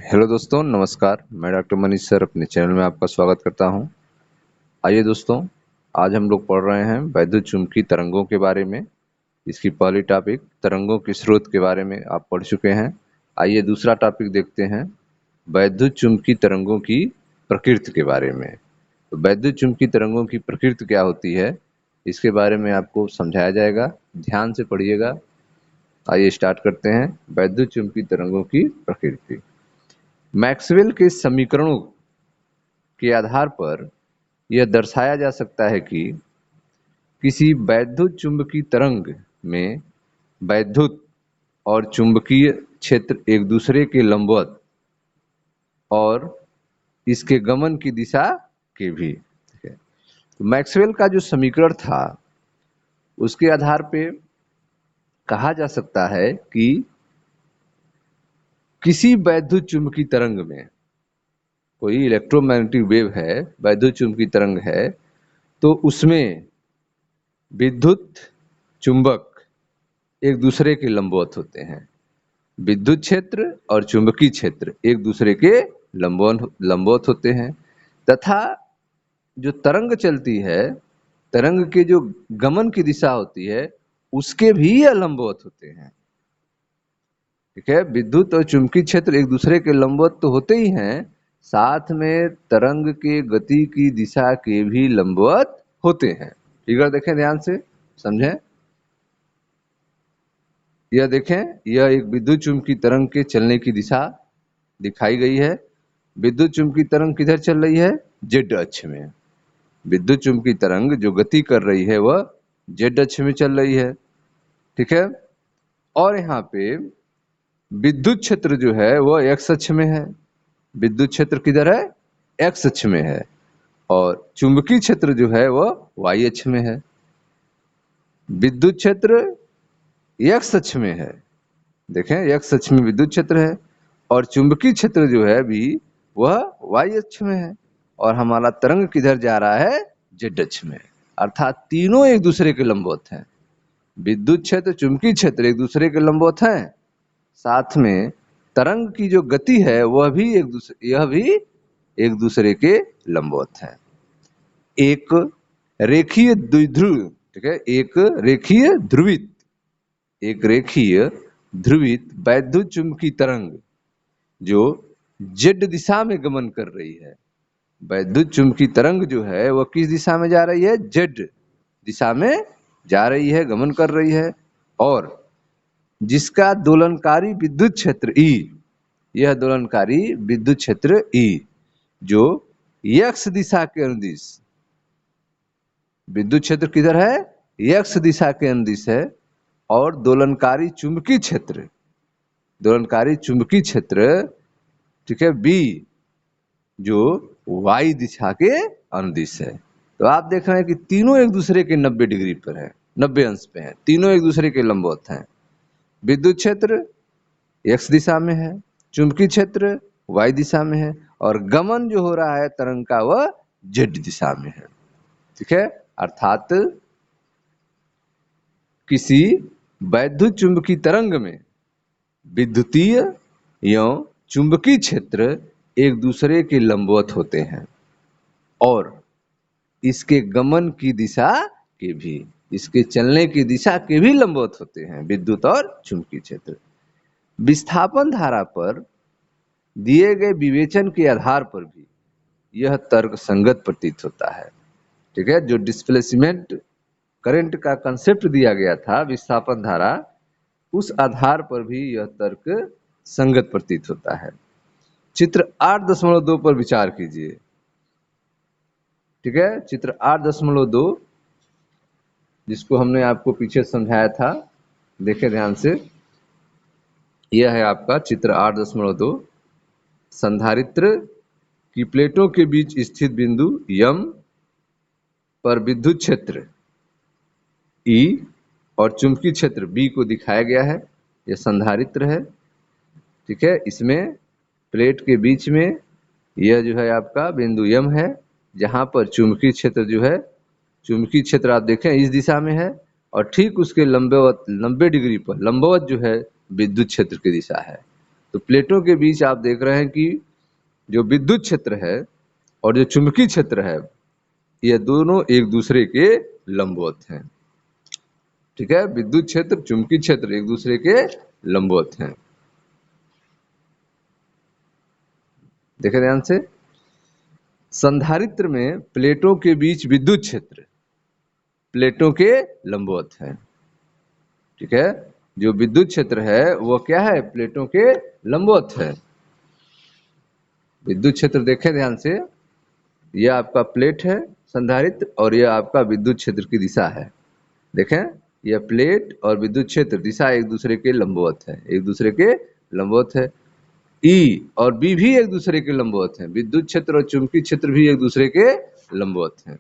Hello दोस्तों, नमस्कार। मैं डॉक्टर मनीष सर अपने चैनल में आपका स्वागत करता हूं। आइए दोस्तों, आज हम लोग पढ़ रहे हैं वैद्युत चुम्बकीय तरंगों के बारे में। इसकी पहली टॉपिक तरंगों के स्रोत के बारे में आप पढ़ चुके हैं। आइए दूसरा टॉपिक देखते हैं, वैद्युत चुम्बकीय तरंगों की प्रकृति के बारे में। तो वैद्युत चुम्बकीय तरंगों की प्रकृति क्या होती है, इसके बारे में आपको समझाया जाएगा। ध्यान से पढ़िएगा। आइए स्टार्ट करते हैं। वैद्युत चुम्बकीय तरंगों की प्रकृति। मैक्सवेल के समीकरणों के आधार पर यह दर्शाया जा सकता है कि किसी वैद्युत चुम्बकीय तरंग में वैद्युत और चुंबकीय क्षेत्र एक दूसरे के लंबवत और इसके गमन की दिशा के भी। तो मैक्सवेल का जो समीकरण था उसके आधार पे कहा जा सकता है कि किसी वैद्युत चुम्बकीय तरंग में, कोई इलेक्ट्रोमैग्नेटिक वेव है, वैद्युत चुम्बकीय तरंग है, तो उसमें विद्युत चुंबक एक दूसरे के लंबवत होते हैं। विद्युत क्षेत्र और चुंबकीय क्षेत्र एक दूसरे के लंबवत होते हैं तथा जो तरंग चलती है, तरंग के जो गमन की दिशा होती है उसके भी यह लंबवत होते हैं। ठीक है, विद्युत और चुंबकीय क्षेत्र एक दूसरे के लंबवत तो होते ही हैं, साथ में तरंग के गति की दिशा के भी लंबवत होते हैं। फिगर देखें ध्यान से, समझें। यह देखें, यह एक विद्युत चुम्बकीय तरंग के चलने की दिशा दिखाई गई है। विद्युत चुम्बकीय तरंग किधर चल रही है? जेड अक्ष में। विद्युत चुम्बकीय तरंग जो गति कर रही है वह जेड अक्ष में चल रही है। ठीक है, और यहाँ पे विद्युत क्षेत्र जो है वह एक्स अक्ष में है। विद्युत क्षेत्र किधर है? एक्स अक्ष में है। और चुंबकीय क्षेत्र जो है वह वाई अक्ष में है। विद्युत क्षेत्र एक्स अक्ष में है, देखें एक्स अक्ष में विद्युत क्षेत्र है, और चुंबकीय क्षेत्र जो है भी वह वाई अक्ष में है। और हमारा तरंग किधर जा रहा है? जेड अक्ष में। अर्थात तीनों एक दूसरे के लंबवत हैं। विद्युत क्षेत्र, चुंबकीय क्षेत्र एक दूसरे के लंबवत हैं, साथ में तरंग की जो गति है वह भी यह भी एक दूसरे के लंबवत है। एक रेखीय द्विध्रुव, ठीक है, एक रेखीय ध्रुवित वैद्युत चुम्बकीय तरंग जो जेड दिशा में गमन कर रही है। वैद्युत चुम्बकीय तरंग जो है वह किस दिशा में जा रही है? जेड दिशा में जा रही है, गमन कर रही है। और जिसका दोलनकारी विद्युत क्षेत्र ई, यह दोलनकारी विद्युत क्षेत्र ई जो एक्स दिशा के अनुदिश, विद्युत क्षेत्र किधर है? एक्स दिशा के अनुदिश है। और दोलनकारी चुंबकीय क्षेत्र, ठीक है, बी जो वाई दिशा के अनुदिश है। तो आप देख रहे हैं कि तीनों एक दूसरे के 90 डिग्री पर है, 90 अंश पे है, तीनों एक दूसरे के लंबवत हैं। विद्युत क्षेत्र एक्स दिशा में है, चुंबकीय क्षेत्र वाई दिशा में है, और गमन जो हो रहा है तरंग का वह जेड दिशा में है। ठीक है, अर्थात किसी वैद्युत चुंबकीय तरंग में विद्युतीय एवं चुंबकीय क्षेत्र एक दूसरे के लंबवत होते हैं और इसके गमन की दिशा के भी, इसके चलने की दिशा के भी लंबवत होते हैं, विद्युत और चुंबकीय क्षेत्र। विस्थापन धारा पर दिए गए विवेचन के आधार पर भी यह तर्क संगत प्रतीत होता है। ठीक है, जो डिस्प्लेसमेंट करंट का कंसेप्ट दिया गया था, विस्थापन धारा, उस आधार पर भी यह तर्क संगत प्रतीत होता है। चित्र 8.2 पर विचार कीजिए। ठीक है, चित्र 8.2 जिसको हमने आपको पीछे समझाया था, देखें ध्यान से। यह है आपका चित्र 8.2। संधारित्र की प्लेटों के बीच स्थित बिंदु यम पर विद्युत क्षेत्र ई और चुंबकीय क्षेत्र बी को दिखाया गया है। यह संधारित्र है। ठीक है, इसमें प्लेट के बीच में यह जो है आपका बिंदु यम है, जहां पर चुंबकीय क्षेत्र जो है, चुंबकीय क्षेत्र आप देखें इस दिशा में है, और ठीक उसके लंबवत 90 डिग्री पर लंबवत जो है विद्युत क्षेत्र की दिशा है। तो प्लेटों के बीच आप देख रहे हैं कि जो विद्युत क्षेत्र है और जो चुंबकीय क्षेत्र है, ये दोनों एक दूसरे के लंबवत हैं। ठीक है, विद्युत क्षेत्र, चुंबकीय क्षेत्र एक दूसरे के लंबवत हैं। देखें ध्यान से, संधारित्र में प्लेटों के बीच विद्युत क्षेत्र प्लेटों के लंबवत है। ठीक है, जो विद्युत क्षेत्र है वो क्या है, प्लेटों के लंबवत है। विद्युत क्षेत्र देखें ध्यान से, यह आपका प्लेट है संधारित्र और यह आपका विद्युत क्षेत्र की दिशा है। देखें, यह प्लेट और विद्युत क्षेत्र दिशा एक दूसरे के लंबवत है, एक दूसरे के लंबवत है। ई और बी भी एक दूसरे के लंबवत हैं। विद्युत क्षेत्र और चुंबकीय क्षेत्र भी एक दूसरे के लंबवत हैं।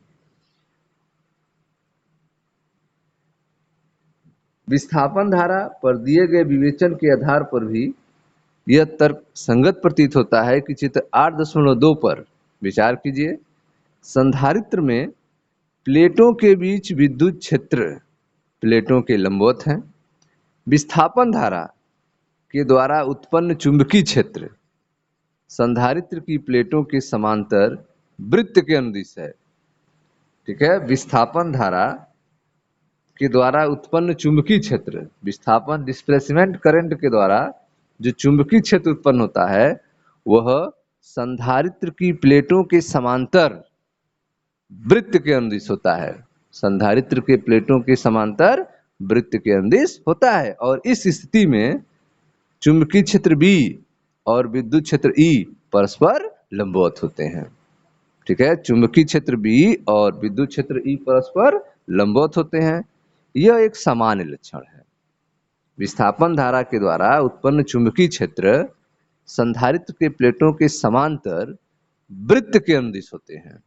विस्थापन धारा पर दिए गए विवेचन के आधार पर भी यह तर्क संगत प्रतीत होता है कि चित्र 8.2 पर विचार कीजिए। संधारित्र में प्लेटों के बीच विद्युत क्षेत्र प्लेटों के लंबवत हैं। विस्थापन धारा के द्वारा उत्पन्न चुंबकीय क्षेत्र संधारित्र की प्लेटों के समांतर वृत्त के अनुदिश है। ठीक है, विस्थापन धारा के द्वारा उत्पन्न चुंबकीय क्षेत्र, विस्थापन डिस्प्लेसमेंट करंट के द्वारा जो चुंबकीय क्षेत्र उत्पन्न होता है वह संधारित्र की प्लेटों के समांतर वृत्त के अनुदिश होता है। संधारित्र के प्लेटों के समांतर वृत्त के अनुदिश होता है और इस स्थिति में चुंबकीय क्षेत्र बी और विद्युत क्षेत्र ई परस्पर लंबवत होते हैं। ठीक है, चुंबकीय क्षेत्र बी और विद्युत क्षेत्र ई परस्पर लंबवत होते हैं। यह एक सामान्य लक्षण है। विस्थापन धारा के द्वारा उत्पन्न चुंबकीय क्षेत्र संधारित्र के प्लेटों के समांतर वृत्त के अनुदिश होते हैं।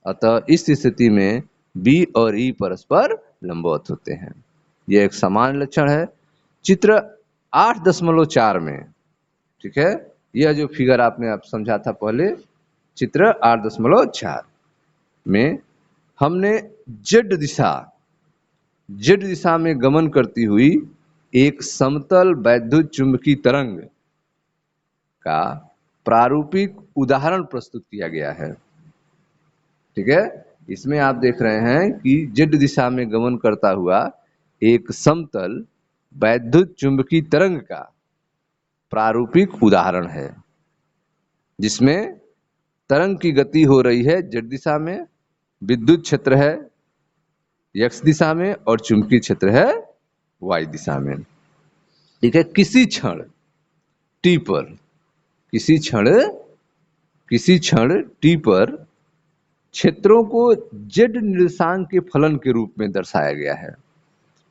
अतः इस स्थिति में बी और ई परस्पर लंबवत होते हैं। यह एक सामान्य लक्षण है। चित्र 8.4 में, ठीक है, यह जो फिगर आपने आप समझा था पहले, चित्र 8.4 में हमने जेड दिशा में गमन करती हुई एक समतल वैद्युत चुंबकीय तरंग का प्रारूपिक उदाहरण प्रस्तुत किया गया है। ठीक है, इसमें आप देख रहे हैं कि जेड दिशा में गमन करता हुआ एक समतल वैद्युत चुंबकीय तरंग का प्रारूपिक उदाहरण है, जिसमें तरंग की गति हो रही है जेड दिशा में, विद्युत क्षेत्र है एक्स दिशा में और चुंबकीय क्षेत्र है वाई दिशा में। ठीक है, किसी क्षण टी पर क्षेत्रों को जेड निर्देशांक के फलन के रूप में दर्शाया गया है।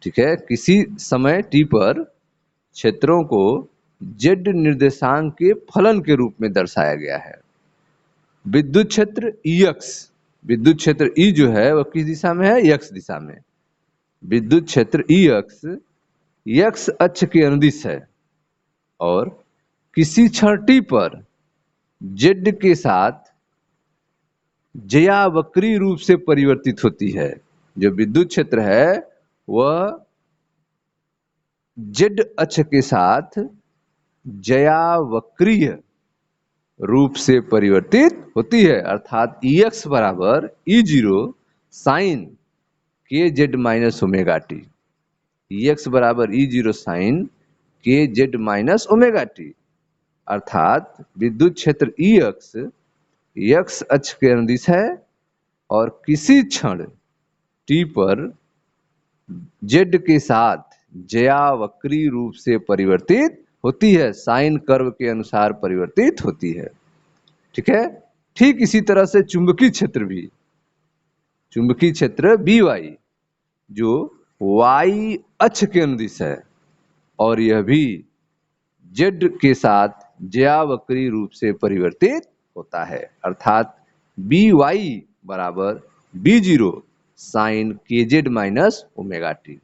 ठीक है, किसी समय टी पर क्षेत्रों को जेड निर्देशांक के फलन के रूप में दर्शाया गया है। विद्युत क्षेत्र विद्युत क्षेत्र ई जो है वह किस दिशा में है, एक्स दिशा में। विद्युत क्षेत्र ई एक्स अक्ष के अनुदिश है और किसी क्षण टी पर जेड के साथ ज्यावक्रीय रूप से परिवर्तित होती है। जो विद्युत क्षेत्र है वह जेड अक्ष के साथ ज्यावक्रीय रूप से परिवर्तित होती है, अर्थात EX बराबर E0 साइन के z minus omega T. EX बराबर E0 साइन के जेड माइनस ओमेगा टी, अर्थात विद्युत क्षेत्र EX अक्ष के अनुदिश है और किसी क्षण टी पर जेड के साथ ज्यावक्रीय रूप से परिवर्तित होती है, साइन कर्व के अनुसार परिवर्तित होती है। ठीक है, ठीक इसी तरह से चुंबकीय क्षेत्र बी वाई जो वाई अक्ष के अनुदिश है और यह भी जेड के साथ ज्यावक्रीय रूप से परिवर्तित होता है, अर्थात बी वाई बराबर B0 साइन के z minus omega t.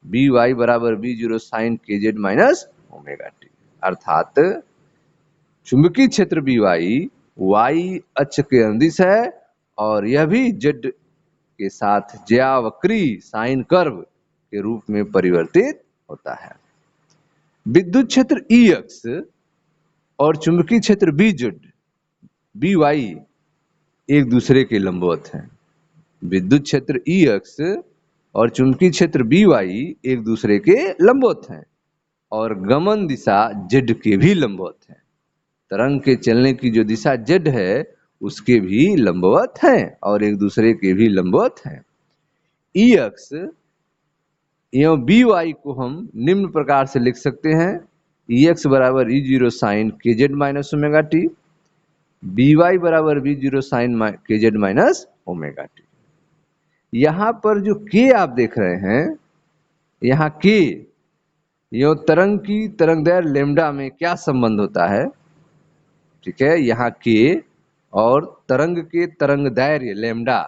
B y बराबर B0 साइन के जेड माइनस ओमेगा टी, अर्थात चुंबकीय क्षेत्र बी वाई अक्ष के अनुदिश है और यह भी जेड के साथ ज्यावक्रीय साइन कर्व के रूप में परिवर्तित होता है। विद्युत क्षेत्र EX और चुंबकीय क्षेत्र बी जेड बी वाई एक दूसरे के लंबवत हैं। विद्युत क्षेत्र ई एक्स और चुंबकीय क्षेत्र बी वाई एक दूसरे के लंबवत हैं और गमन दिशा जेड के भी लंबवत है। तरंग के चलने की जो दिशा जेड है उसके भी लंबवत हैं और एक दूसरे के भी लंबवत हैं। ई एक्स एवं बी वाई को हम निम्न प्रकार से लिख सकते हैं। ई एक्स बराबर ई जीरो साइन के z minus omega t, b y बराबर बी जीरो साइन के जेड माइनस ओमेगा टी। यहां पर जो के आप देख रहे हैं, यहाँ के यो तरंग की तरंगदैर्घ्य लेमडा में क्या संबंध होता है? ठीक है, यहाँ के और तरंग के तरंगदैर्घ्य लेमडा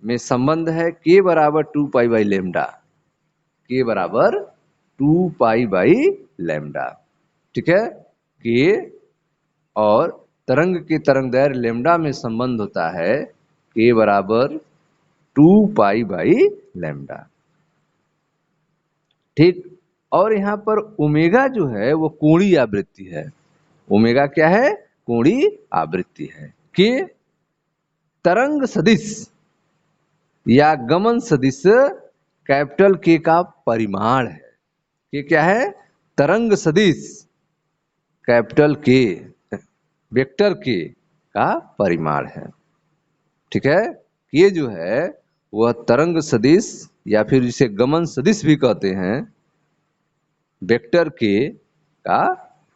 में संबंध है के बराबर 2 पाई बाई लेमडा, के बराबर 2 पाई बाई लेमडा। ठीक है, के और तरंग के तरंगदैर्घ्य लेमडा में संबंध होता है के बराबर 2 पाई बाई लेमडा। ठीक, और यहाँ पर ओमेगा जो है वो कोणीय आवृत्ति है। ओमेगा क्या है? कोणीय आवृत्ति है। के तरंग सदिश या गमन सदिश कैपिटल के का परिमाण है। के क्या है? तरंग सदिश कैपिटल के वेक्टर के का परिमाण है। ठीक है, ये जो है वह तरंग सदिश या फिर जिसे गमन सदिश भी कहते हैं, वेक्टर के का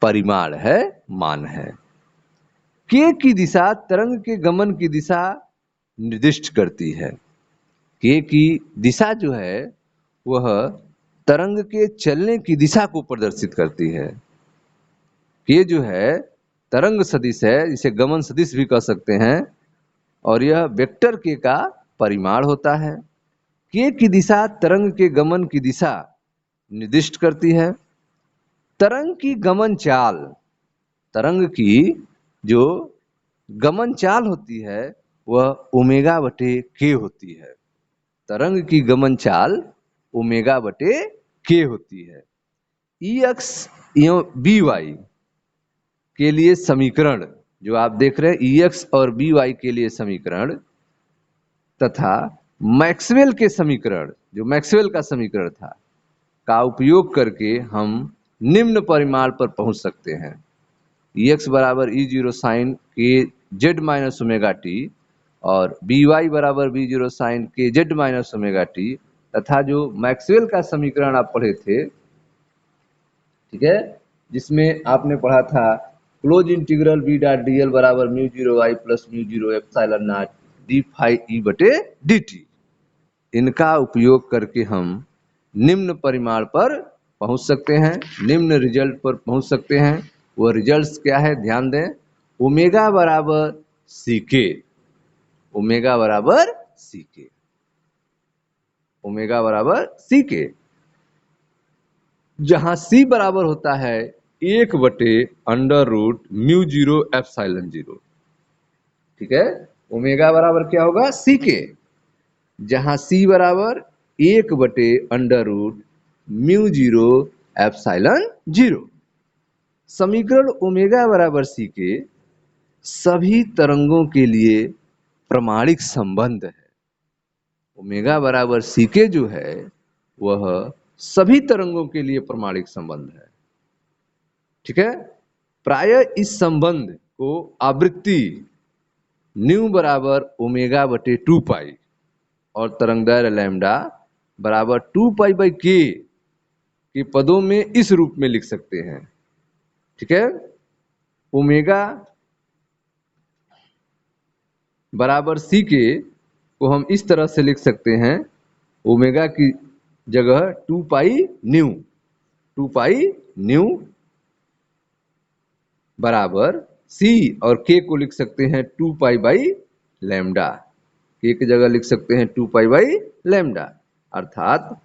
परिमाण है, मान है। के की दिशा तरंग के गमन की दिशा निर्दिष्ट करती है। के की दिशा जो है वह तरंग के चलने की दिशा को प्रदर्शित करती है। के जो है तरंग सदिश है, जिसे गमन सदिश भी कह सकते हैं, और यह वेक्टर के का परिमाण होता है। के की दिशा तरंग के गमन की दिशा निर्दिष्ट करती है। तरंग की गमन चाल, तरंग की जो गमन चाल होती है वह ओमेगा बटे के होती है। तरंग की गमन चाल ओमेगा बटे के होती है। ई एक्स एवं बी वाई के लिए समीकरण जो आप देख रहे हैं, ई एक्स और बी वाई के लिए समीकरण तथा मैक्सवेल के समीकरण, जो मैक्सवेल का समीकरण था, का उपयोग करके हम निम्न परिमाण पर पहुंच सकते हैं। ई एक्स बराबर ई जीरो साइन के जेड माइनस ओमेगा टी और बी वाई बराबर बी जीरो साइन के जेड माइनस ओमेगा टी, तथा जो मैक्सवेल का समीकरण आप पढ़े थे, ठीक है, जिसमें आपने पढ़ा था close integral B dot D L बराबर mu zero Y plus mu zero epsilon naught D phi E बटे डी टी। इनका उपयोग करके हम निम्न परिमाण पर पहुंच सकते हैं, निम्न रिजल्ट पर पहुंच सकते हैं। वो रिजल्ट्स क्या है? ध्यान दें, ओमेगा बराबर सी के, ओमेगा बराबर सी के, ओमेगा बराबर सी के, जहां सी बराबर होता है 1 बटे under root mu zero epsilon zero. ठीक है, ओमेगा बराबर क्या होगा? सी के, जहां सी बराबर 1 बटे under root mu zero epsilon zero. समीकरण ओमेगा बराबर सी के सभी तरंगों के लिए प्रमाणिक संबंध है। ओमेगा बराबर सी के जो है वह सभी तरंगों के लिए प्रमाणिक संबंध है। ठीक है, प्रायः इस संबंध को आवृत्ति न्यू बराबर ओमेगा बटे 2 पाई और तरंगदैर्घ्य लैम्डा बराबर 2 पाई बाई के पदों में इस रूप में लिख सकते हैं। ठीक है, ओमेगा बराबर सी के को हम इस तरह से लिख सकते हैं, ओमेगा की जगह 2 पाई न्यू, 2 पाई न्यू बराबर सी, और के को लिख सकते हैं 2 पाई बाई लैम्डा। के की जगह लिख सकते हैं 2 पाई बाई लैम्डा, अर्थात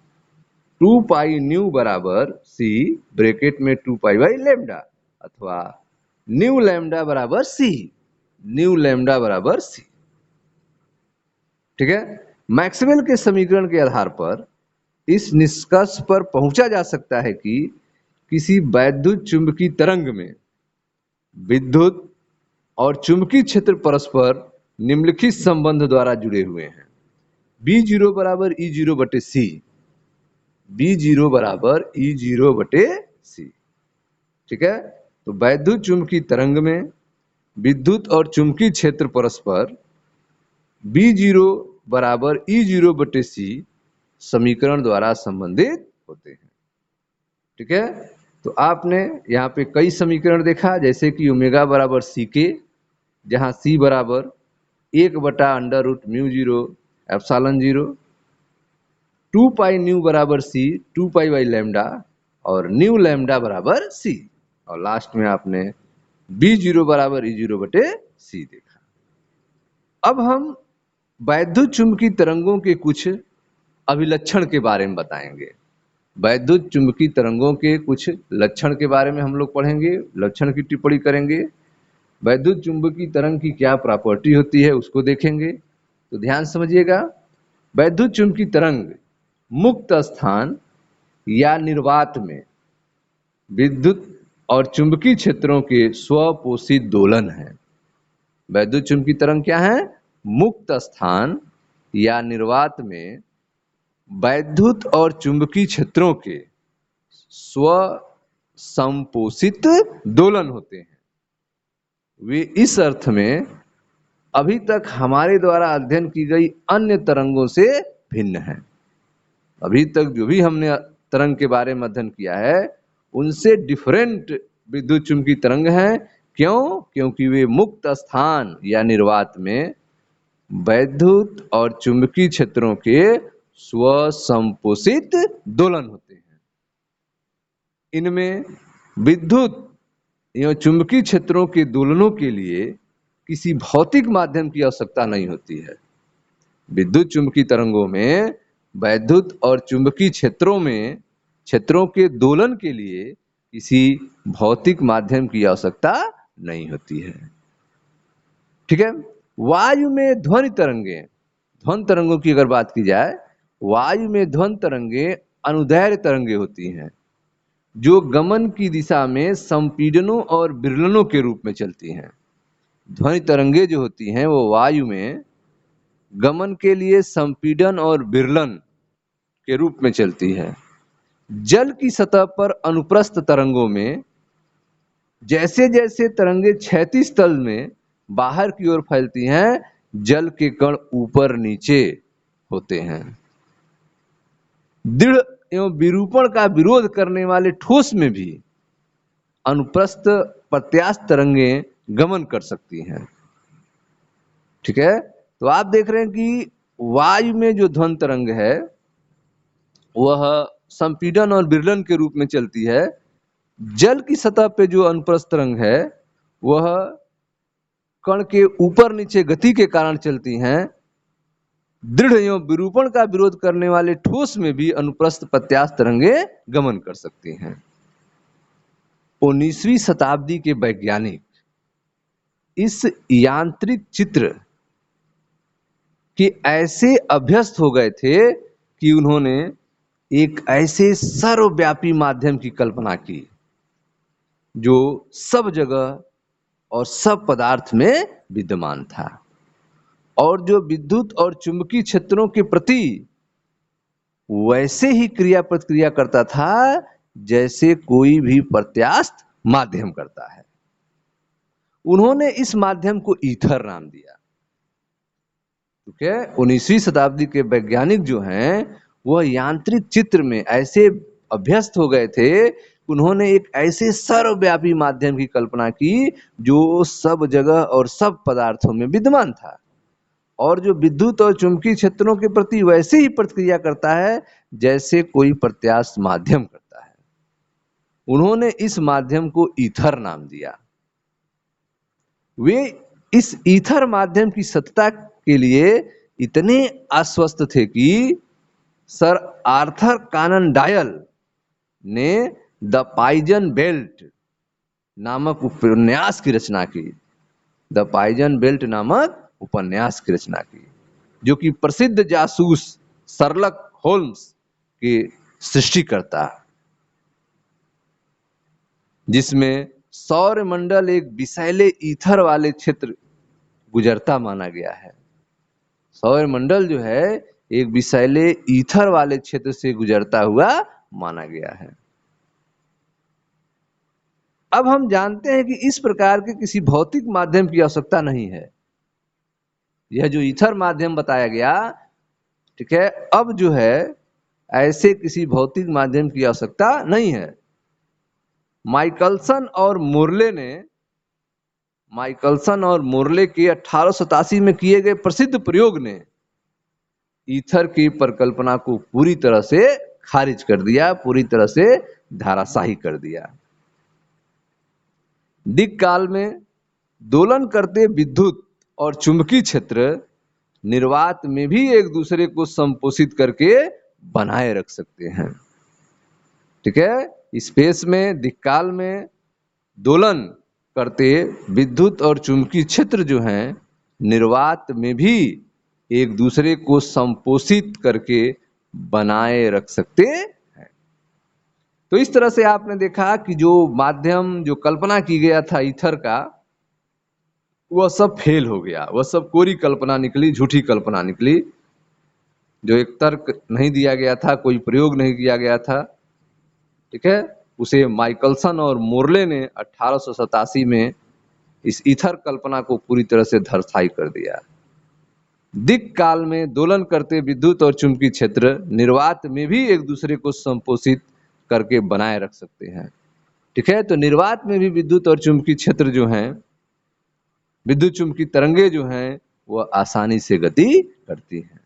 2 पाई न्यू बराबर सी ब्रैकेट में 2 पाई बाई लैम्डा, अथवा न्यू लैम्डा बराबर सी, न्यू लैम्डा बराबर सी। ठीक है, मैक्सवेल के समीकरण के आधार पर इस निष्कर्ष पर पहुंचा जा सकता है कि किसी वैद्युत चुंबकीय तरंग में विद्युत और चुंबकीय क्षेत्र परस्पर निम्नलिखित संबंध द्वारा जुड़े हुए हैं। B0 बराबर E0 बटे C, B0 बराबर E0 बटे C। ठीक है, तो वैद्युत चुंबकीय तरंग में विद्युत और चुंबकीय क्षेत्र परस्पर B0 बराबर E0 बटे C समीकरण द्वारा संबंधित होते हैं। ठीक है, तो आपने यहाँ पे कई समीकरण देखा, जैसे कि ओमेगा बराबर सी के, जहाँ सी बराबर 1/√μ0 एप्सिलॉन 0, 2 पाई न्यू बराबर सी 2 पाई बाई लैम्डा और न्यू लैम्डा बराबर सी, और लास्ट में आपने B0 बराबर E0 बटे सी देखा। अब हम वैद्युत चुंबकीय तरंगों के कुछ अभिलक्षण के बारे में बताएंगे। वैद्युत चुंबकीय तरंगों के कुछ लक्षण के बारे में हम लोग पढ़ेंगे, लक्षण की टिप्पणी करेंगे। वैद्युत चुंबकीय तरंग की क्या प्रॉपर्टी होती है उसको देखेंगे। तो ध्यान समझिएगा, वैद्युत चुंबकीय तरंग मुक्त स्थान या निर्वात में विद्युत और चुंबकीय क्षेत्रों के स्वपोषित दोलन है। वैद्युत चुंबकीय तरंग क्या है? मुक्त स्थान या निर्वात में वैद्युत और चुंबकीय क्षेत्रों के स्व संपोषित दोलन होते हैं। वे इस अर्थ में अभी तक हमारे द्वारा अध्ययन की गई अन्य तरंगों से भिन्न है। अभी तक जो भी हमने तरंग के बारे में अध्ययन किया है उनसे डिफरेंट विद्युत चुंबकीय तरंग हैं। क्यों? क्योंकि वे मुक्त स्थान या निर्वात में वैद्युत और चुंबकीय क्षेत्रों के स्वसंपोषित दोलन होते हैं। इनमें विद्युत एवं चुंबकीय क्षेत्रों के दोलनों के लिए किसी भौतिक माध्यम की आवश्यकता नहीं होती है। विद्युत चुंबकीय तरंगों में वैद्युत और चुंबकीय क्षेत्रों के दोलन के लिए किसी भौतिक माध्यम की आवश्यकता नहीं होती है। ठीक है, वायु में ध्वनि तरंगों की अगर बात की जाए, वायु में ध्वनि तरंगे अनुदैर्घ्य तरंगे होती हैं जो गमन की दिशा में संपीड़नों और विरलनों के रूप में चलती हैं। ध्वनि तरंगे जो होती हैं वो वायु में गमन के लिए संपीड़न और विरलन के रूप में चलती है। जल की सतह पर अनुप्रस्थ तरंगों में जैसे जैसे तरंगे क्षैतिज तल में बाहर की ओर फैलती हैं, जल के कण ऊपर नीचे होते हैं। दृढ़ एवं विरूपण का विरोध करने वाले ठोस में भी अनुप्रस्थ प्रत्यास्थ तरंगे गमन कर सकती हैं। ठीक है, तो आप देख रहे हैं कि वायु में जो ध्वनि तरंग है वह संपीड़न और विरलन के रूप में चलती है। जल की सतह पे जो अनुप्रस्थ तरंग है वह कण के ऊपर नीचे गति के कारण चलती हैं। दृढ़ एवं विरूपण का विरोध करने वाले ठोस में भी अनुप्रस्थ प्रत्यास्थ तरंगे गमन कर सकती हैं। 19वीं शताब्दी के वैज्ञानिक इस यांत्रिक चित्र के ऐसे अभ्यस्त हो गए थे कि उन्होंने एक ऐसे सर्वव्यापी माध्यम की कल्पना की जो सब जगह और सब पदार्थ में विद्यमान था और जो विद्युत और चुंबकीय क्षेत्रों के प्रति वैसे ही क्रिया प्रतिक्रिया करता था जैसे कोई भी प्रत्यास्थ माध्यम करता है। उन्होंने इस माध्यम को ईथर नाम दिया। ठीक है, 19वीं शताब्दी के वैज्ञानिक जो हैं वह यांत्रिक चित्र में ऐसे अभ्यस्त हो गए थे, उन्होंने एक ऐसे सर्वव्यापी माध्यम की कल्पना की जो सब जगह और सब पदार्थों में विद्यमान था और जो विद्युत और चुंबकीय क्षेत्रों के प्रति वैसे ही प्रतिक्रिया करता है जैसे कोई प्रत्यास्थ माध्यम करता है। उन्होंने इस माध्यम को ईथर नाम दिया। वे इस ईथर माध्यम की सत्यता के लिए इतने आश्वस्त थे कि सर आर्थर कानन डायल ने द पॉइजन बेल्ट नामक उपन्यास की रचना की। द पॉइजन बेल्ट नामक उपन्यास की रचना की जो कि प्रसिद्ध जासूस शर्लक होल्म्स के सृष्टिकर्ता, जिसमें सौर मंडल एक विषैले ईथर वाले क्षेत्र गुजरता माना गया है। सौर मंडल जो है एक विषैले ईथर वाले क्षेत्र से गुजरता हुआ माना गया है। अब हम जानते हैं कि इस प्रकार के किसी भौतिक माध्यम की आवश्यकता नहीं है। यह जो ईथर माध्यम बताया गया, ठीक है, अब जो है ऐसे किसी भौतिक माध्यम की आवश्यकता नहीं है। माइकलसन और मोर्ले के 1887 में किए गए प्रसिद्ध प्रयोग ने ईथर की परिकल्पना को पूरी तरह से खारिज कर दिया, पूरी तरह से धाराशाही कर दिया। दिक् काल में दोलन करते विद्युत और चुंबकीय क्षेत्र निर्वात में भी एक दूसरे को संपोषित करके बनाए रख सकते हैं। ठीक है, स्पेस में दिक् काल में दोलन करते विद्युत और चुंबकीय क्षेत्र जो हैं निर्वात में भी एक दूसरे को संपोषित करके बनाए रख सकते हैं। तो इस तरह से आपने देखा कि जो माध्यम जो कल्पना की गया था ईथर का, वह सब फेल हो गया, वह सब कोरी कल्पना निकली, झूठी कल्पना निकली। जो एक तर्क नहीं दिया गया था, कोई प्रयोग नहीं किया गया था, ठीक है, उसे माइकलसन और मोर्ले ने 1887 में इस ईथर कल्पना को पूरी तरह से धराशायी कर दिया। दिक् काल में दोलन करते विद्युत और चुंबकीय क्षेत्र निर्वात में भी एक दूसरे को संपोषित करके बनाए रख सकते हैं। ठीक है, तो निर्वात में भी विद्युत और चुंबकीय क्षेत्र जो हैं, विद्युत चुंबकीय तरंगे जो हैं, वह आसानी से गति करती हैं।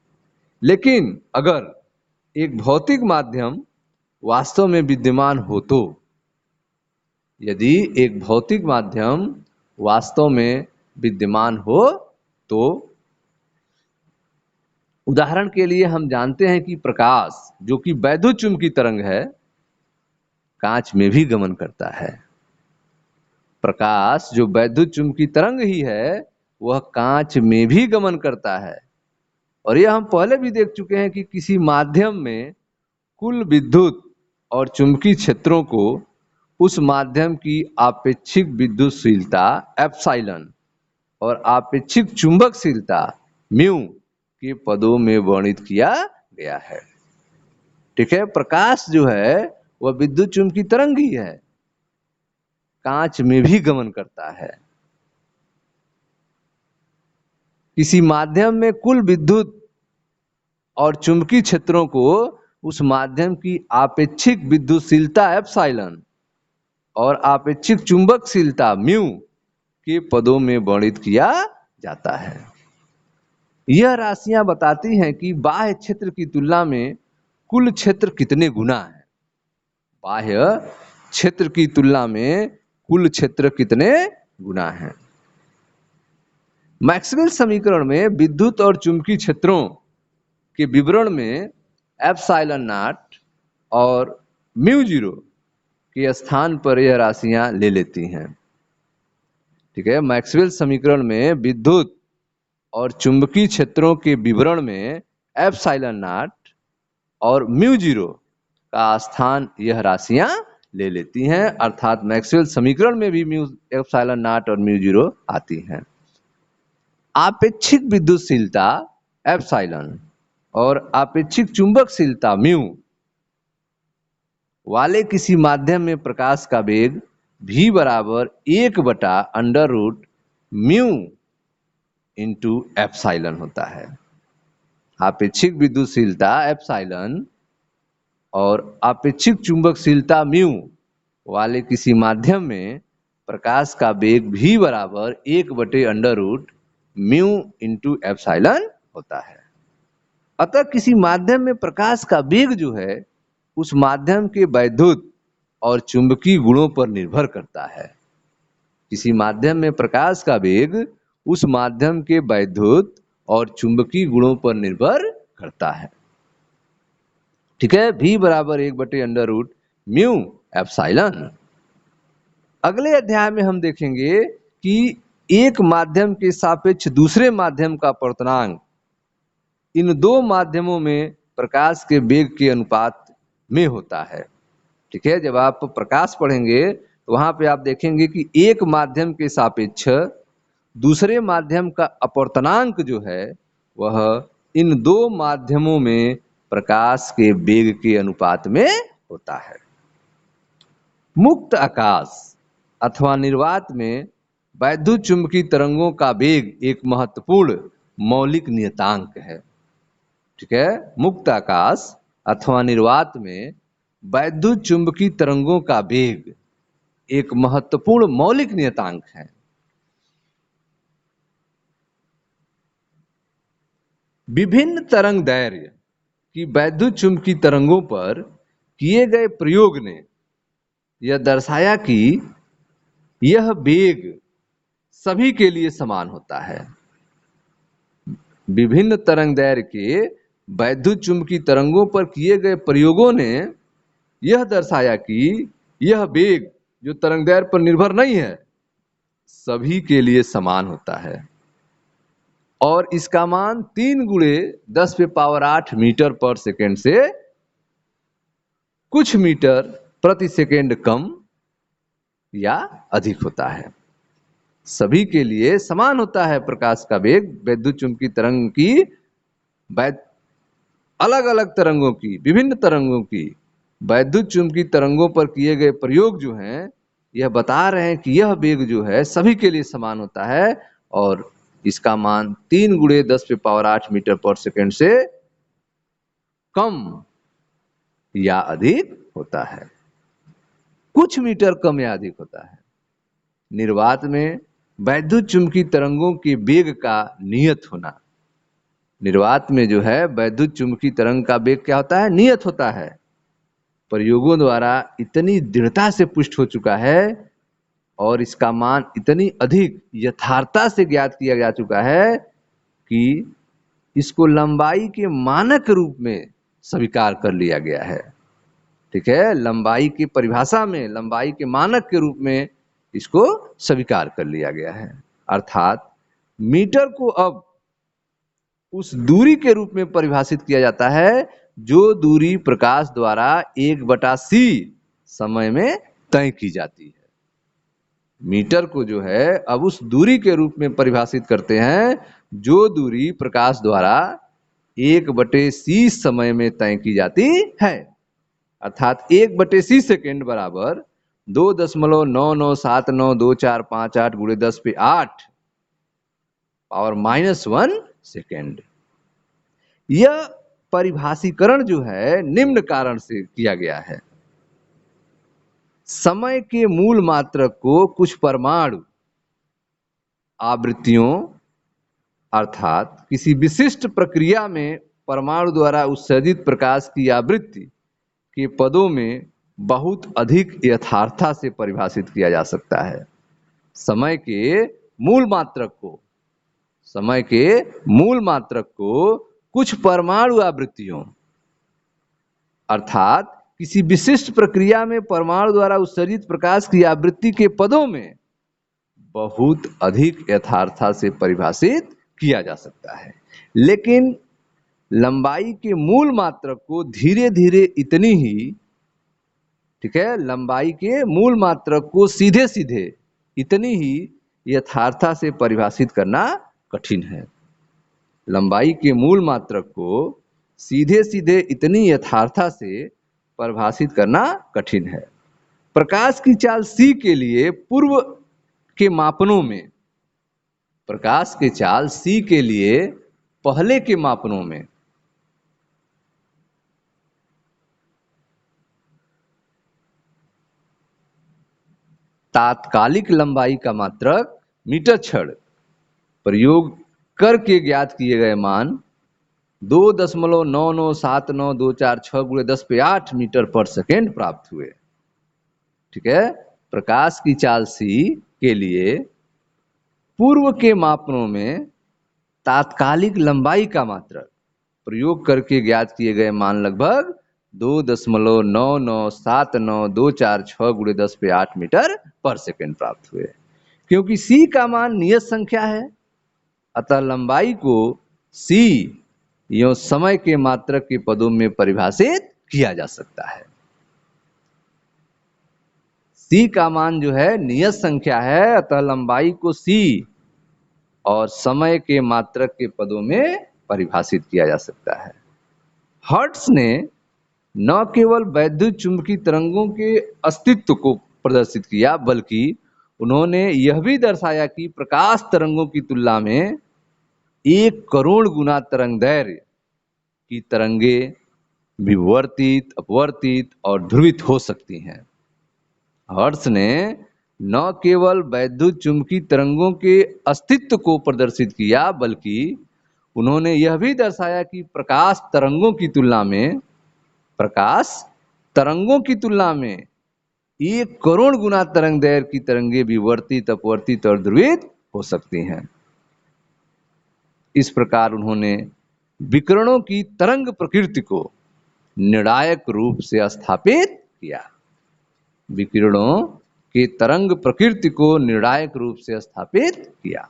लेकिन अगर एक भौतिक माध्यम वास्तव में विद्यमान हो तो, यदि एक भौतिक माध्यम वास्तव में विद्यमान हो तो, उदाहरण के लिए हम जानते हैं कि प्रकाश जो कि वैद्युत चुंबकीय तरंग है, कांच में भी गमन करता है। प्रकाश जो वैद्युत चुंबकीय तरंग ही है, वह कांच में भी गमन करता है। और यह हम पहले भी देख चुके हैं कि किसी माध्यम में कुल विद्युत और चुंबकीय क्षेत्रों को उस माध्यम की आपेक्षिक विद्युतशीलता एप्सिलॉन और आपेक्षिक चुंबकशीलता म्यू के पदों में वर्णित किया गया है। ठीक है, प्रकाश जो है वह विद्युत चुंबकीय तरंग ही है, कांच में भी गमन करता है। किसी माध्यम में कुल विद्युत और चुंबकीय क्षेत्रों को उस माध्यम की आपेक्षिक विद्युतशीलता एप्सिलॉन और आपेक्षिक चुंबकशीलता म्यू के पदों में वर्णित किया जाता है। यह राशियां बताती हैं कि बाह्य क्षेत्र की तुलना में कुल क्षेत्र कितने गुना है। बाह्य क्षेत्र की तुलना में कुल क्षेत्र कितने गुना है। मैक्सवेल समीकरण में विद्युत और चुंबकीय क्षेत्रों के विवरण में एप्सिलॉन नॉट और म्यू जीरो के स्थान पर यह राशियां ले लेती हैं। ठीक है, मैक्सवेल समीकरण में विद्युत और चुंबकीय क्षेत्रों के विवरण में एप्सिलॉन नॉट और म्यू जीरो का स्थान यह राशियां ले लेती हैं, अर्थात मैक्सवेल समीकरण में भी म्यू एप्सिलॉन नॉट और म्यू जीरो आती हैं। आपेक्षिक विद्युतशीलता एप्सिलॉन और आपेक्षिक चुंबकशीलता म्यू वाले किसी माध्यम में प्रकाश का वेग v बराबर 1/√म्यू इंटू एप्सिलॉन होता है। आपेक्षिक विद्युतशीलता एप्सिलॉन और आपेक्षिक चुंबकशीलता म्यू वाले किसी माध्यम में प्रकाश का वेग v बराबर 1/√म्यू इंटू एप्सिलॉन होता है। अतः किसी माध्यम में प्रकाश का वेग जो है उस माध्यम के वैद्युत और चुंबकीय गुणों पर निर्भर करता है। किसी माध्यम में प्रकाश का वेग उस माध्यम के वैद्युत और चुंबकीय गुणों पर निर्भर करता है। ठीक है, v बराबर 1/√म्यू एप्सिलॉन। अगले अध्याय में हम देखेंगे कि एक माध्यम के सापेक्ष दूसरे माध्यम का अपवर्तनांक इन दो माध्यमों में प्रकाश के वेग के अनुपात में होता है। ठीक है, जब आप प्रकाश पढ़ेंगे तो वहां पे आप देखेंगे कि एक माध्यम के सापेक्ष दूसरे माध्यम का अपवर्तनांक जो है वह इन दो माध्यमों में प्रकाश के वेग के अनुपात में होता है। मुक्त आकाश अथवा निर्वात में वैद्युत चुंबकीय तरंगों का वेग एक महत्वपूर्ण मौलिक नियतांक है। ठीक है, मुक्त आकाश अथवा निर्वात में वैद्युत चुंबकीय तरंगों का वेग एक महत्वपूर्ण मौलिक नियतांक है। विभिन्न तरंग दैर्घ्य की वैद्युत चुंबकीय तरंगों पर किए गए प्रयोग ने यह दर्शाया कि यह वेग सभी के लिए समान होता है। विभिन्न तरंग दैर्घ्य के वैद्युत चुंबकीय तरंगों पर किए गए प्रयोगों ने यह दर्शाया कि यह वेग जो तरंग दैर्घ्य पर निर्भर नहीं है सभी के लिए समान होता है और इसका मान 3 गुणे 10⁸ मीटर पर सेकेंड से कुछ मीटर प्रति सेकेंड कम या अधिक होता है। सभी के लिए समान होता है प्रकाश का वेग। वैद्युत चुंबकीय तरंग की अलग अलग तरंगों की, विभिन्न तरंगों की वैद्युत चुंबकीय तरंगों पर किए गए प्रयोग जो हैं यह बता रहे हैं कि यह वेग जो है सभी के लिए समान होता है और इसका मान 3 गुणे 10⁸ मीटर पर सेकेंड से कम या अधिक होता है। कुछ मीटर कम या अधिक होता है। निर्वात में वैद्युत चुंबकीय तरंगों के वेग का नियत होना। निर्वात में जो है वैद्युत चुंबकीय तरंग का वेग क्या होता है? नियत होता है। प्रयोगों द्वारा इतनी दृढ़ता से पुष्ट हो चुका है और इसका मान इतनी अधिक यथार्थता से ज्ञात किया जा चुका है कि इसको लंबाई के मानक रूप में स्वीकार कर लिया गया है। ठीक है, लंबाई की परिभाषा में, लंबाई के मानक के रूप में इसको स्वीकार कर लिया गया है। अर्थात मीटर को अब उस दूरी के रूप में परिभाषित किया जाता है जो दूरी प्रकाश द्वारा 1/c समय में तय की जाती है। मीटर को जो है अब उस दूरी के रूप में परिभाषित करते हैं जो दूरी प्रकाश द्वारा 1/c समय में तय की जाती है। अर्थात 1/c सेकेंड बराबर 2.99792458 गुणे 10⁸ पावर -1 सेकेंड। यह परिभाषीकरण जो है निम्न कारण से किया गया है। समय के मूल मात्रक को कुछ परमाणु आवृत्तियों अर्थात किसी विशिष्ट प्रक्रिया में परमाणु द्वारा उत्सर्जित प्रकाश की आवृत्ति के पदों में बहुत अधिक यथार्थता से परिभाषित किया जा सकता है। समय के मूल मात्रक को कुछ परमाणु आवृत्तियों अर्थात किसी विशिष्ट प्रक्रिया में परमाणु द्वारा उत्सर्जित प्रकाश की आवृत्ति के पदों में बहुत अधिक यथार्थता से परिभाषित किया जा सकता है। लेकिन लंबाई के मूल मात्रक को धीरे धीरे इतनी ही, ठीक है, लंबाई के मूल मात्रक को सीधे सीधे इतनी ही यथार्थता से परिभाषित करना कठिन है। लंबाई के मूल मात्रक को सीधे सीधे इतनी यथार्थता से परिभाषित करना कठिन है। प्रकाश की चाल c के लिए पूर्व के मापनों में, प्रकाश की चाल c के लिए पहले के मापनों में तात्कालिक लंबाई का मात्रक मीटर क्षण प्रयोग करके ज्ञात किए गए मान 2.997924 गुणे 10⁸ मीटर पर सेकेंड प्राप्त हुए। ठीक है, प्रकाश की चाल c के लिए पूर्व के मापनों में तात्कालिक लंबाई का मात्रक प्रयोग करके ज्ञात किए गए मान लगभग 2.997924 गुणे 10⁸ मीटर पर सेकेंड प्राप्त हुए। क्योंकि c का मान नियत संख्या है अतः लंबाई को c यो समय के मात्रक के पदों में परिभाषित किया जा सकता है। C का मान जो है नियत संख्या है, अतः लंबाई को C और समय के मात्रक के पदों में परिभाषित किया जा सकता है। हर्ट्ज ने न केवल वैद्युत चुंबकीय तरंगों के अस्तित्व को प्रदर्शित किया, बल्कि उन्होंने यह भी दर्शाया कि प्रकाश तरंगों की तुलना में 1 करोड़ गुना तरंग दैर्घ्य की तरंगे विवर्तित, अपवर्तित और ध्रुवित हो सकती हैं। हर्ट्ज ने न केवल वैद्युत चुंबकीय तरंगों के अस्तित्व को प्रदर्शित किया, बल्कि उन्होंने यह भी दर्शाया कि प्रकाश तरंगों की तुलना में 1 करोड़ गुना तरंग दैर्घ्य की तरंगे विवर्तित, अपवर्तित और ध्रुवित हो सकती हैं। इस प्रकार उन्होंने विकिरणों की तरंग प्रकृति को निर्णायक रूप से स्थापित किया। विकिरणों के तरंग प्रकृति को निर्णायक रूप से स्थापित किया।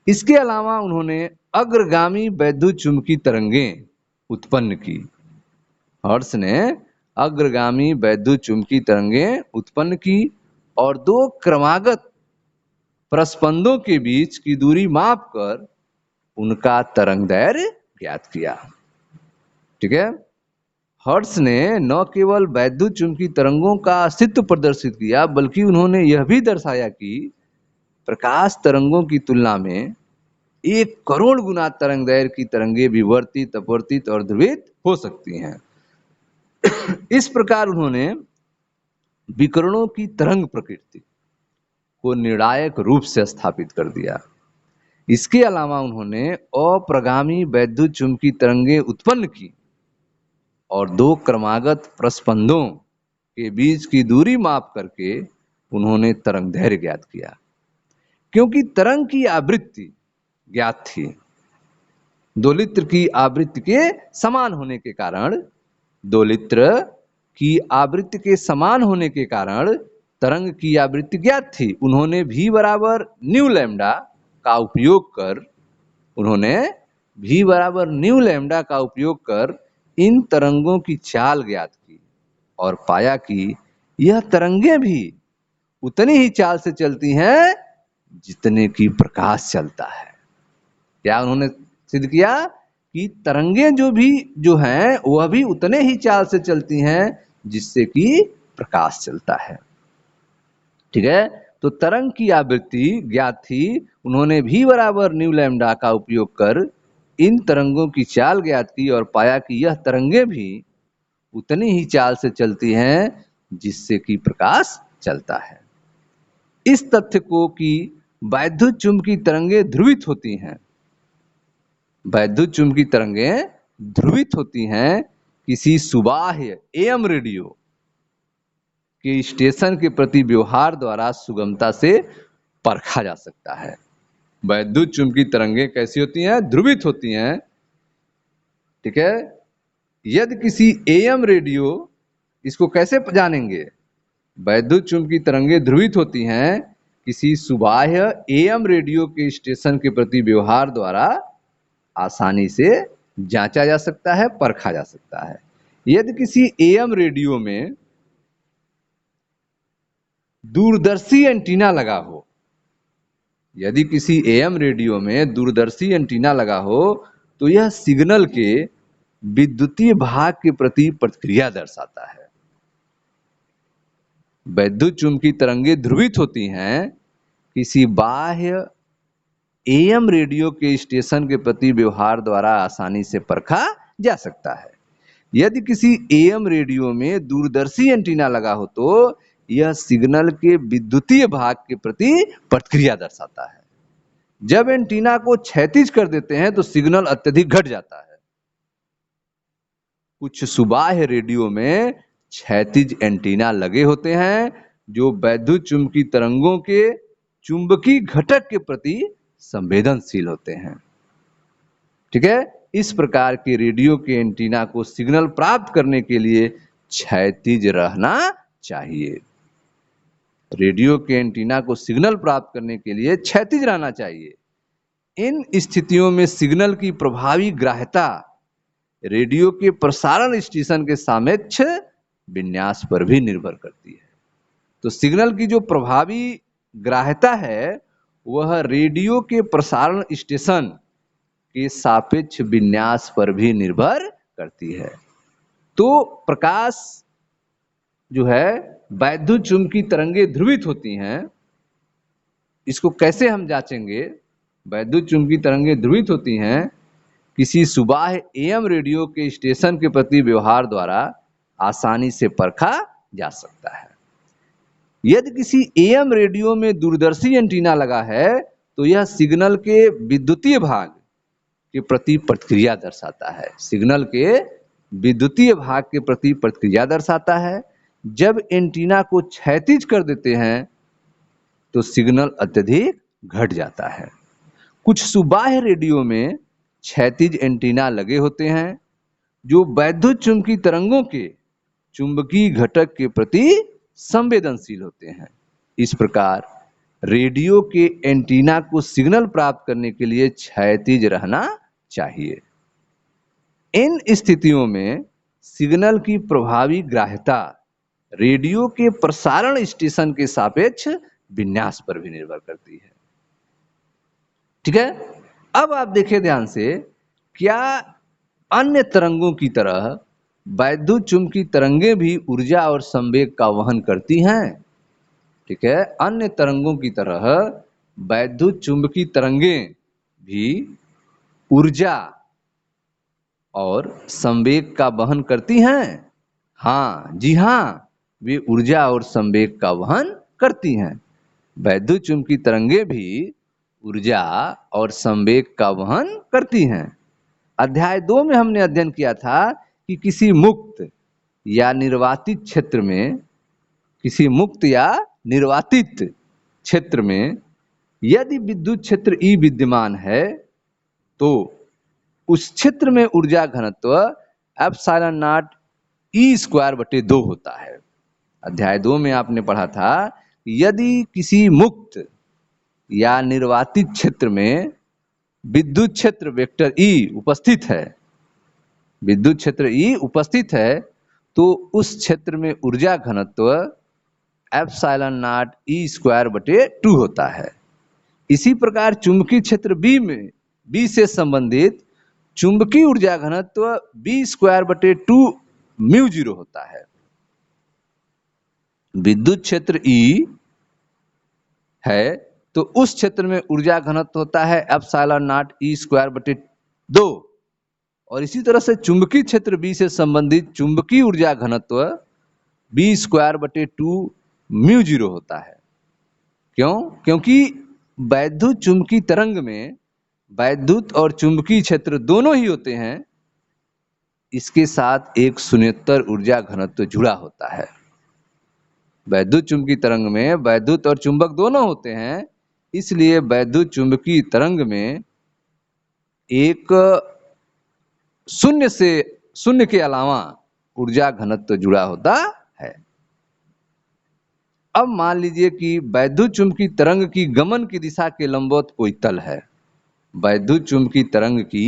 इसके अलावा उन्होंने अग्रगामी वैद्युत चुंबकीय तरंगें उत्पन्न की। हर्ट्ज ने अग्रगामी वैद्युत चुंबकीय तरंगें उत्पन्न की और 2 क्रमागत प्रस्पंदों के बीच की दूरी मापकर उनका तरंग दैर्घ्य ज्ञात किया। ठीक है, हर्ट्ज ने न केवल वैद्युत चुंबकीय तरंगों का अस्तित्व प्रदर्शित किया, बल्कि उन्होंने यह भी दर्शाया कि प्रकाश तरंगों की तुलना में 1 करोड़ गुना तरंग दैर्घ्य की तरंगे विवर्तित, अपवर्तित और ध्रुवित हो सकती हैं। इस प्रकार उन्होंने विकिरणों की तरंग प्रकृति को निर्णायक रूप से स्थापित कर दिया। इसके अलावा उन्होंने अप्रगामी वैद्युत चुंबकीय तरंगें उत्पन्न की और 2 क्रमागत प्रस्पंदों के बीच की दूरी माप करके उन्होंने तरंग दैर्घ्य ज्ञात किया। क्योंकि तरंग की आवृत्ति ज्ञात थी, दोलित्र की आवृत्ति के समान होने के कारण तरंग की आवृत्ति ज्ञात थी। उन्होंने v बराबर न्यू लैम्डा का उपयोग कर इन तरंगों की चाल ज्ञात की और पाया कि यह तरंगें भी उतनी ही चाल से चलती हैं जितने की प्रकाश चलता है। क्या उन्होंने सिद्ध किया कि तरंगें जो हैं वह भी उतने ही चाल से चलती हैं जिससे कि प्रकाश चलता है। ठीक है, तो तरंग की आवृत्ति ज्ञात थी। उन्होंने v बराबर न्यू लैम्डा का उपयोग कर इन तरंगों की चाल ज्ञात की और पाया कि यह तरंगें भी उतनी ही चाल से चलती हैं जिससे कि प्रकाश चलता है। इस तथ्य को कि वैद्युत चुंबकीय तरंगें ध्रुवित होती हैं किसी सुबाह्य एएम रेडियो के स्टेशन के प्रति व्यवहार द्वारा सुगमता से परखा जा सकता है। वैद्युत चुंबकीय तरंगें कैसी होती हैं? ध्रुवित होती हैं। ठीक है, यदि किसी एएम रेडियो, इसको कैसे जानेंगे? वैद्युत चुंबकीय तरंगें ध्रुवित होती हैं किसी सुबाह्य एएम रेडियो के स्टेशन के प्रति व्यवहार द्वारा आसानी से जांचा जा सकता है, परखा जा सकता है। यदि किसी एएम रेडियो में दूरदर्शी एंटीना लगा हो, तो यह सिग्नल के विद्युतीय भाग के प्रति प्रतिक्रिया दर्शाता है। वैद्युत चुंबकीय तरंगें ध्रुवित होती हैं किसी बाह्य एएम रेडियो के स्टेशन के प्रति व्यवहार द्वारा आसानी से परखा जा सकता है। यदि किसी एएम रेडियो में दूरदर्शी एंटीना लगा हो तो यह सिग्नल के विद्युतीय भाग के प्रति प्रतिक्रिया दर्शाता है। जब एंटीना को क्षैतिज कर देते हैं तो सिग्नल अत्यधिक घट जाता है। कुछ सुबाह्य रेडियो में क्षैतिज एंटीना लगे होते हैं जो वैद्युत चुंबकीय तरंगों के चुंबकीय घटक के प्रति संवेदनशील होते हैं। ठीक है, इस प्रकार के रेडियो के एंटीना को सिग्नल प्राप्त करने के लिए क्षैतिज रहना चाहिए। रेडियो के एंटीना को सिग्नल प्राप्त करने के लिए क्षैतिज रहना चाहिए। इन स्थितियों में सिग्नल की प्रभावी ग्राह्यता रेडियो के प्रसारण स्टेशन के सापेक्ष विन्यास पर भी निर्भर करती है। तो सिग्नल की जो प्रभावी ग्राह्यता है वह रेडियो के प्रसारण स्टेशन के सापेक्ष विन्यास पर भी निर्भर करती है। तो प्रकाश जो है वैद्युत चुंबकीय तरंगे ध्रुवित होती हैं। इसको कैसे हम जांचेंगे? वैद्युत चुंबकीय तरंगे ध्रुवित होती हैं किसी सुबाह्य एएम रेडियो के स्टेशन के प्रति व्यवहार द्वारा आसानी से परखा जा सकता है। यदि किसी एएम रेडियो में दूरदर्शी एंटीना लगा है तो यह सिग्नल के विद्युतीय भाग के प्रति प्रतिक्रिया दर्शाता है। सिग्नल के विद्युतीय भाग के प्रति प्रतिक्रिया दर्शाता है। जब एंटीना को क्षैतिज कर देते हैं तो सिग्नल अत्यधिक घट जाता है। कुछ सुबाह्य रेडियो में क्षैतिज एंटीना लगे होते हैं जो वैद्युत चुंबकीय तरंगों के चुंबकीय घटक के प्रति संवेदनशील होते हैं। इस प्रकार रेडियो के एंटीना को सिग्नल प्राप्त करने के लिए क्षैतिज रहना चाहिए। इन स्थितियों में सिग्नल की प्रभावी ग्राह्यता रेडियो के प्रसारण स्टेशन के सापेक्ष विन्यास पर भी निर्भर करती है। ठीक है, अब आप देखिए ध्यान से, क्या अन्य तरंगों की तरह वैद्युत चुंबकीय तरंगे भी ऊर्जा और संवेग का वहन करती हैं? ठीक है, अन्य तरंगों की तरह वैद्युत चुंबकीय तरंगे भी ऊर्जा और संवेग का वहन करती हैं। हाँ जी हाँ, वे ऊर्जा और संवेग का वहन करती हैं। वैद्युत चुंबकीय तरंगे भी ऊर्जा और संवेग का वहन करती हैं। अध्याय 2 में हमने अध्ययन किया था कि किसी मुक्त या निर्वातित क्षेत्र में, किसी मुक्त या निर्वातित क्षेत्र में यदि विद्युत क्षेत्र E विद्यमान है तो उस क्षेत्र में ऊर्जा घनत्व एप्सिलॉन नॉट E²/2 होता है। अध्याय 2 में आपने पढ़ा था यदि किसी मुक्त या निर्वातित क्षेत्र में विद्युत क्षेत्र वेक्टर E उपस्थित है, विद्युत क्षेत्र E उपस्थित है तो उस क्षेत्र में ऊर्जा घनत्व एप्सिलॉन नॉट E²/2 होता है। इसी प्रकार चुंबकीय क्षेत्र B से संबंधित चुंबकीय ऊर्जा घनत्व B²/2 μ0 होता है। विद्युत क्षेत्र E है तो उस क्षेत्र में ऊर्जा घनत्व होता है एप्सिलॉन नॉट E²/2 और इसी तरह से चुंबकीय क्षेत्र B से संबंधित चुंबकीय ऊर्जा घनत्व B²/2 μ0 होता है। क्यों? क्योंकि वैद्युत चुंबकीय तरंग में वैद्युत और चुंबकीय क्षेत्र दोनों ही होते हैं। इसके साथ एक शून्येतर ऊर्जा घनत्व जुड़ा होता है। वैद्युत चुंबकीय तरंग में वैद्युत और चुंबक दोनों होते हैं, इसलिए वैद्युत चुंबकीय तरंग में एक शून्य के अलावा ऊर्जा घनत्व जुड़ा होता है। अब मान लीजिए कि वैद्युत चुंबकीय तरंग की गमन की दिशा के लंबवत कोई तल है। वैद्युत चुंबकीय तरंग की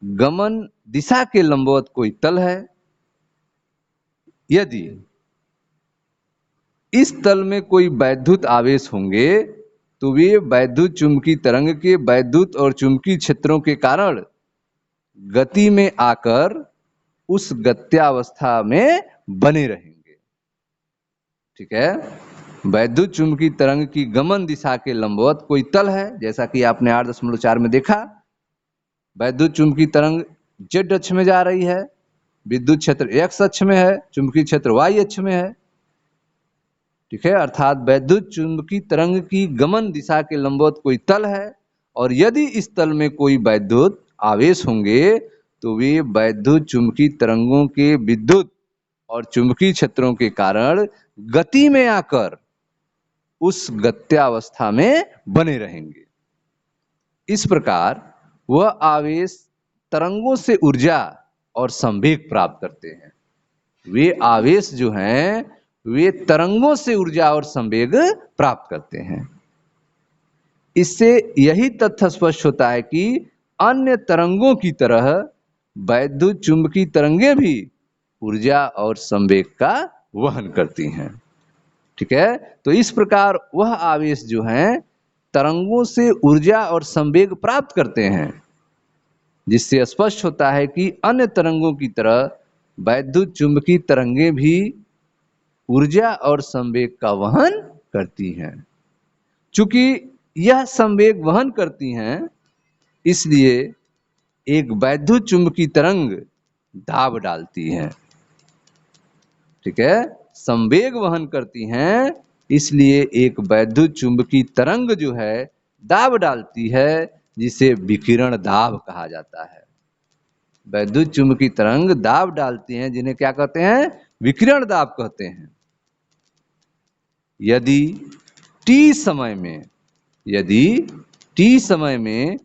गमन दिशा के लंबवत कोई तल है। यदि इस तल में कोई वैद्युत आवेश होंगे तो वे वैद्युत चुंबकीय तरंग के वैद्युत और चुंबकीय क्षेत्रों के कारण गति में आकर उस गत्यावस्था में बने रहेंगे। ठीक है, वैद्युत चुंबकीय तरंग की गमन दिशा के लंबवत कोई तल है, जैसा कि आपने 8.4 में देखा। वैद्युत चुंबकीय तरंग Z अक्ष में जा रही है, विद्युत क्षेत्र X अक्ष में है, चुंबकीय क्षेत्र Y अक्ष में है। ठीक है, अर्थात वैद्युत चुंबकीय तरंग की गमन दिशा के लंबवत कोई तल है और यदि इस तल में कोई वैद्युत आवेश होंगे तो वे वैद्युत चुंबकीय तरंगों के विद्युत और चुंबकीय क्षेत्रों के कारण गति में आकर उस गत्यावस्था में बने रहेंगे। इस प्रकार वह आवेश तरंगों से ऊर्जा और संवेग प्राप्त करते हैं। वे आवेश जो हैं वे तरंगों से ऊर्जा और संवेग प्राप्त करते हैं। इससे यही तथ्य स्पष्ट होता है कि अन्य तरंगों की तरह वैद्युत चुंबकीय तरंगे भी ऊर्जा और संवेग का वहन करती हैं। ठीक है। तो इस प्रकार वह आवेश जो हैं तरंगों से ऊर्जा और संवेग प्राप्त करते हैं, जिससे स्पष्ट होता है कि अन्य तरंगों की तरह वैद्युत चुंबकीय तरंगें भी ऊर्जा और संवेग का वहन करती हैं। चूंकि यह संवेग वहन करती हैं, इसलिए एक वैद्युत चुंबकीय तरंग दाब डालती हैं। ठीक है, संवेग वहन करती हैं, इसलिए एक वैद्युत चुंबकीय तरंग जो है दाब डालती है, जिसे विकिरण दाब कहा जाता है। वैद्युत चुंबकीय तरंग दाब डालती हैं, जिन्हें क्या कहते हैं? विकिरण दाब कहते हैं। यदि टी समय में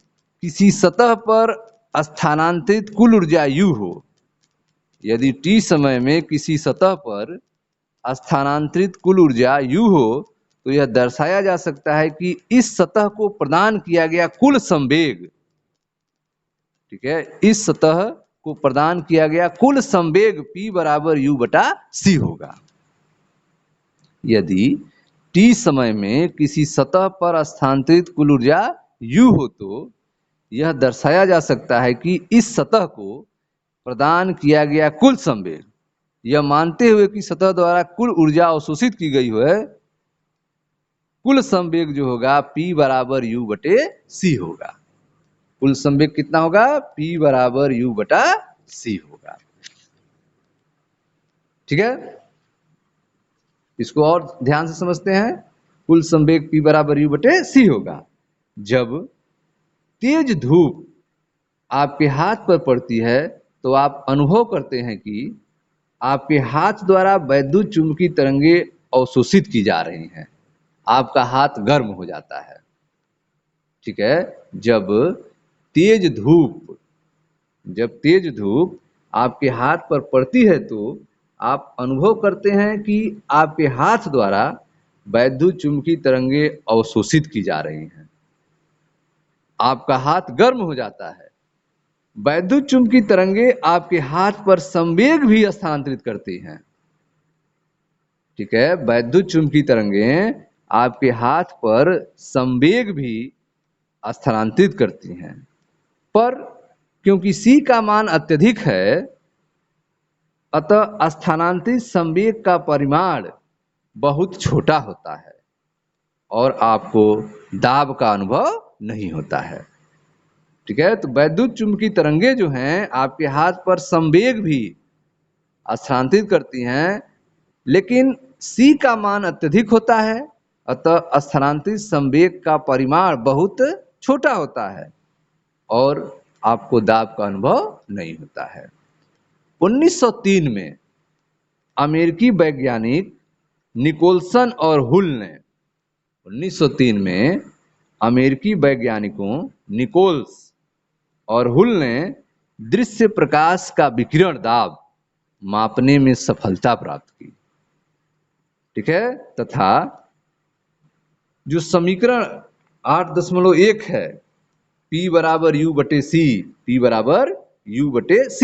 किसी सतह पर स्थानांतरित कुल ऊर्जा U हो, यदि टी समय में किसी सतह पर स्थानांतरित कुल ऊर्जा U हो, तो यह दर्शाया जा सकता है कि इस सतह को प्रदान किया गया कुल संवेग, ठीक है, इस सतह को प्रदान किया गया कुल संवेग P बराबर U बटा C होगा। यदि टी समय में किसी सतह पर स्थानांतरित कुल ऊर्जा U हो, तो यह दर्शाया जा सकता है कि इस सतह को प्रदान किया गया कुल संवेग, यह मानते हुए कि सतह द्वारा कुल ऊर्जा अवशोषित की गई है, कुल संवेग जो होगा P बराबर U बटे C होगा। कुल संवेग कितना होगा? P बराबर U बटा C होगा। ठीक है, इसको और ध्यान से समझते हैं। कुल संवेग P बराबर U बटे C होगा। जब तेज धूप आपके हाथ पर पड़ती है, तो आप अनुभव करते हैं कि आपके हाथ द्वारा वैद्युत चुंबकीय तरंगें अवशोषित की जा रही हैं। आपका हाथ गर्म हो जाता है। ठीक है, जब तेज धूप आपके हाथ पर पड़ती है, तो आप अनुभव करते हैं कि आपके हाथ द्वारा वैद्युत चुंबकीय तरंगें अवशोषित की जा रही हैं। आपका हाथ गर्म हो जाता है। वैद्युत चुंबकीय तरंगें आपके हाथ पर संवेग भी स्थानांतरित करती हैं। ठीक है, वैद्युत चुंबकीय तरंगें आपके हाथ पर संवेग भी स्थानांतरित करती हैं, पर क्योंकि C का मान अत्यधिक है, अतः स्थानांतरित संवेग का परिमाण बहुत छोटा होता है और आपको दाब का अनुभव नहीं होता है। ठीक है, तो वैद्युत चुंबकीय तरंगें जो हैं आपके हाथ पर संवेग भी स्थानांतरित करती हैं, लेकिन C का मान अत्यधिक होता है, अतः स्थानांतरित संवेग का परिमाण बहुत छोटा होता है और आपको दाब का अनुभव नहीं होता है। 1903 में अमेरिकी वैज्ञानिक निकोलसन और हुल ने 1903 में अमेरिकी वैज्ञानिकों निकोल्स और हुल ने दृश्य प्रकाश का विकिरण दाब मापने में सफलता प्राप्त की। ठीक है, तथा जो समीकरण 8.1 है, P बराबर U बटे C, P बराबर U बटे C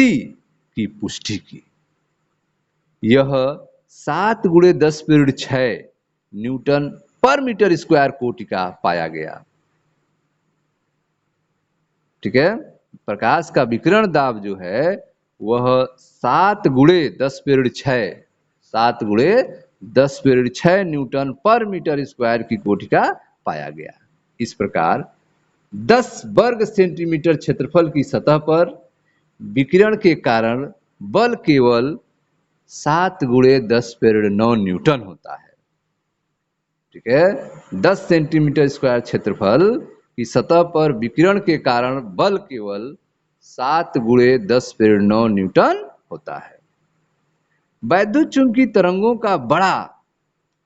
की पुष्टि की। यह 7 × 10⁶ न्यूटन पर मीटर स्क्वायर कोटि का पाया गया। ठीक है, प्रकाश का विकिरण दाब जो है वह 7 × 10⁻⁶ न्यूटन पर मीटर स्क्वायर की कोटि का पाया गया। इस प्रकार 10 वर्ग सेंटीमीटर क्षेत्रफल की सतह पर विकिरण के कारण बल केवल 7 × 10⁹ न्यूटन होता है। ठीक है, 10 सेंटीमीटर स्क्वायर क्षेत्रफल की सतह पर विकिरण के कारण बल केवल 7 × 10⁹ न्यूटन होता है। वैद्युत चुंबकीय तरंगों का बड़ा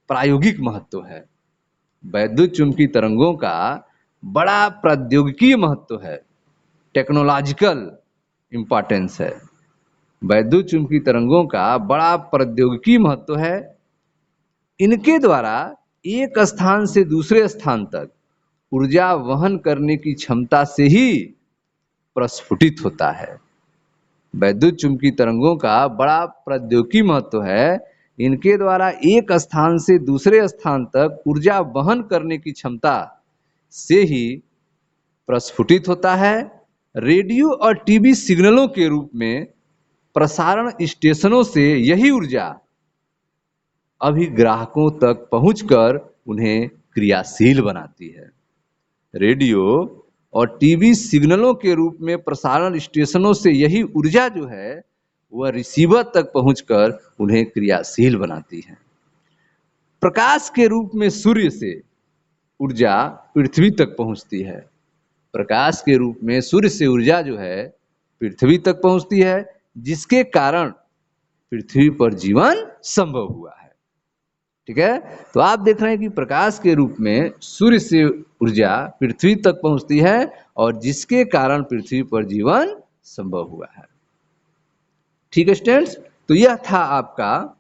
प्रायोगिक महत्व है। वैद्युत चुंबकीय तरंगों का बड़ा प्रौद्योगिकीय महत्व है, टेक्नोलॉजिकल इंपॉर्टेंस है। वैद्युत चुंबकीय तरंगों का बड़ा प्रौद्योगिकीय महत्व है। इनके द्वारा एक स्थान से दूसरे स्थान तक ऊर्जा वहन करने की क्षमता से ही प्रस्फुटित होता है। वैद्युत चुंबकीय तरंगों का बड़ा प्रौद्योगिकी महत्व है इनके द्वारा एक स्थान से दूसरे स्थान तक ऊर्जा वहन करने की क्षमता से ही प्रस्फुटित होता है। रेडियो और टीवी सिग्नलों के रूप में प्रसारण स्टेशनों से यही ऊर्जा अभिग्राहकों तक पहुंचकर उन्हें क्रियाशील बनाती है। रेडियो और टीवी सिग्नलों के रूप में प्रसारण स्टेशनों से यही ऊर्जा जो है वह रिसीवर तक पहुंचकर उन्हें क्रियाशील बनाती है। प्रकाश के रूप में सूर्य से ऊर्जा पृथ्वी तक पहुंचती है। प्रकाश के रूप में सूर्य से ऊर्जा जो है पृथ्वी तक पहुंचती है, जिसके कारण पृथ्वी पर जीवन संभव हुआ है। ठीक है, तो आप देख रहे हैं कि प्रकाश के रूप में सूर्य से ऊर्जा पृथ्वी तक पहुंचती है और जिसके कारण पृथ्वी पर जीवन संभव हुआ है। ठीक है स्टूडेंट्स, तो यह था आपका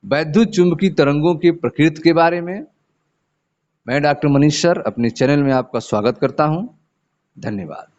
वैद्युत चुंबकीय तरंगों की प्रकृति के बारे में। मैं डॉक्टर मनीष सर अपने चैनल में आपका स्वागत करता हूं। धन्यवाद।